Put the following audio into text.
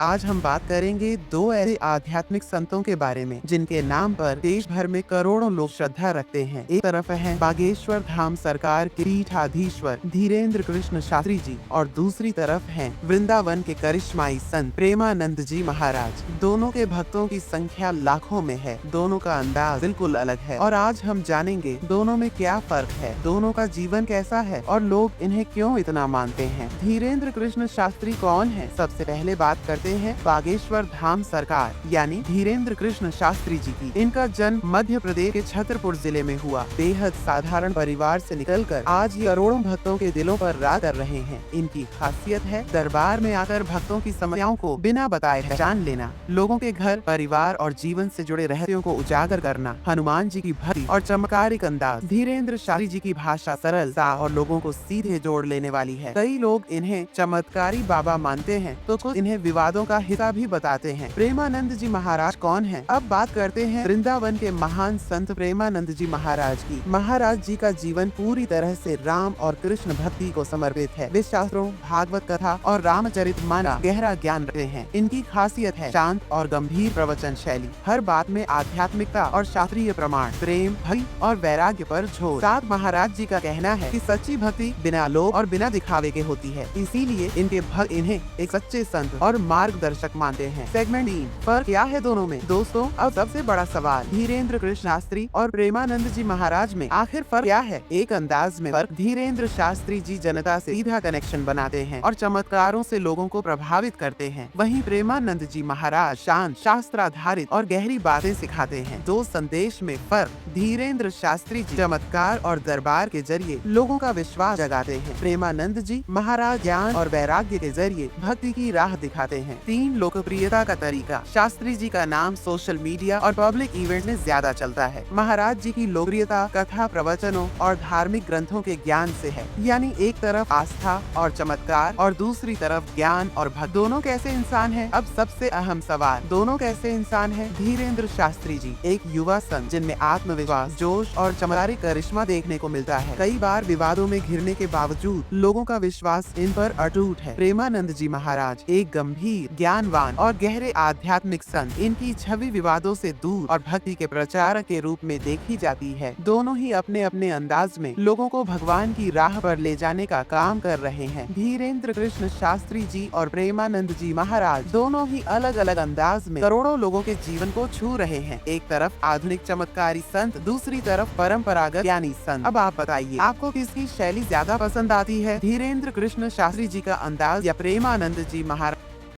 आज हम बात करेंगे दो ऐसे आध्यात्मिक संतों के बारे में जिनके नाम पर देश भर में करोड़ों लोग श्रद्धा रखते हैं। एक तरफ है बागेश्वर धाम सरकार के पीठाधीश्वर धीरेन्द्र कृष्ण शास्त्री जी और दूसरी तरफ है वृंदावन के करिश्माई संत प्रेमानंद जी महाराज। दोनों के भक्तों की संख्या लाखों में है। दोनों का अंदाज बिल्कुल अलग है और आज हम जानेंगे दोनों में क्या फर्क है, दोनों का जीवन कैसा है और लोग इन्हें क्यों इतना मानते हैं। धीरेन्द्र कृष्ण शास्त्री कौन है? सबसे पहले बात करते हैं बागेश्वर धाम सरकार यानी धीरेन्द्र कृष्ण शास्त्री जी की। इनका जन्म मध्य प्रदेश के छतरपुर जिले में हुआ। बेहद साधारण परिवार से निकलकर आज ये करोड़ों भक्तों के दिलों पर राज कर रहे हैं। इनकी खासियत है दरबार में आकर भक्तों की समस्याओं को बिना बताए पहचान लेना, लोगों के घर परिवार और जीवन से जुड़े रहस्यों को उजागर करना, हनुमान जी की भक्ति और चमत्कारिक अंदाज। धीरेन्द्र शास्त्री जी की भाषा सरल और लोगों को सीधे जोड़ लेने वाली है। कई लोग इन्हें चमत्कारी बाबा मानते हैं तो कुछ इन्हें विवादों का हिस्सा भी बताते हैं। प्रेमानंद जी महाराज कौन है? अब बात करते हैं वृंदावन के महान संत प्रेमानंद जी महाराज की। महाराज जी का जीवन पूरी तरह से राम और कृष्ण भक्ति को समर्पित है। वे शास्त्रों, भागवत कथा और रामचरितमानस का गहरा ज्ञान रखते हैं। इनकी खासियत है शांत और गंभीर प्रवचन शैली, हर बात में आध्यात्मिकता और शास्त्रीय प्रमाण, प्रेम, भक्ति और वैराग्य पर जोर। साथ महाराज जी का कहना है कि सच्ची भक्ति बिना लोभ और बिना दिखावे के होती है, इसीलिए इनके भक्त इन्हें एक सच्चे संत और मार्गदर्शक मानते हैं। सेगमेंट 3, फर्क क्या है दोनों में? दोस्तों, अब सबसे बड़ा सवाल, धीरेन्द्र कृष्ण शास्त्री और प्रेमानंद जी महाराज में आखिर फर्क क्या है? एक अंदाज में फर्क, धीरेन्द्र शास्त्री जी जनता से सीधा कनेक्शन बनाते हैं और चमत्कारों से लोगों को प्रभावित करते हैं। वहीं प्रेमानंद जी महाराज शांत, शास्त्राधारित और गहरी बातें सिखाते हैं। दो संदेश में फर्क, धीरेन्द्र शास्त्री जी चमत्कार और दरबार के जरिए लोगों का विश्वास जगाते हैं। प्रेमानंद जी महाराज ज्ञान और वैराग्य के जरिए भक्ति की राह दिखाते हैं। 3, लोकप्रियता का तरीका, शास्त्री जी का नाम सोशल मीडिया और पब्लिक इवेंट में ज्यादा चलता है। महाराज जी की लोकप्रियता कथा, प्रवचनों और धार्मिक ग्रंथों के ज्ञान से है, यानी एक तरफ आस्था और चमत्कार और दूसरी तरफ ज्ञान और भक्ति। दोनों कैसे इंसान हैं? अब सबसे अहम सवाल, दोनों कैसे इंसान हैं? धीरेन्द्र शास्त्री जी एक युवा संत जिनमें आत्मविश्वास, जोश और चमत्कारिक करिश्मा देखने को मिलता है। कई बार विवादों में घिरने के बावजूद लोगों का विश्वास इन पर अटूट है। प्रेमानंद जी महाराज एक गंभीर, ज्ञानवान और गहरे आध्यात्मिक संत। इनकी छवि विवादों से दूर और भक्ति के प्रचारक के रूप में देखी जाती है। दोनों ही अपने अपने अंदाज में लोगों को भगवान की राह पर ले जाने का काम कर रहे हैं। धीरेन्द्र कृष्ण शास्त्री जी और प्रेमानंद जी महाराज दोनों ही अलग अलग अंदाज में करोड़ों लोगों के जीवन को छू रहे हैं। एक तरफ आधुनिक चमत्कारी संत, दूसरी तरफ परंपरागत ज्ञानी संत। अब आप बताइए, आपको किसकी शैली ज्यादा पसंद आती है? धीरेन्द्र कृष्ण शास्त्री जी का अंदाज या प्रेमानंद जी महाराज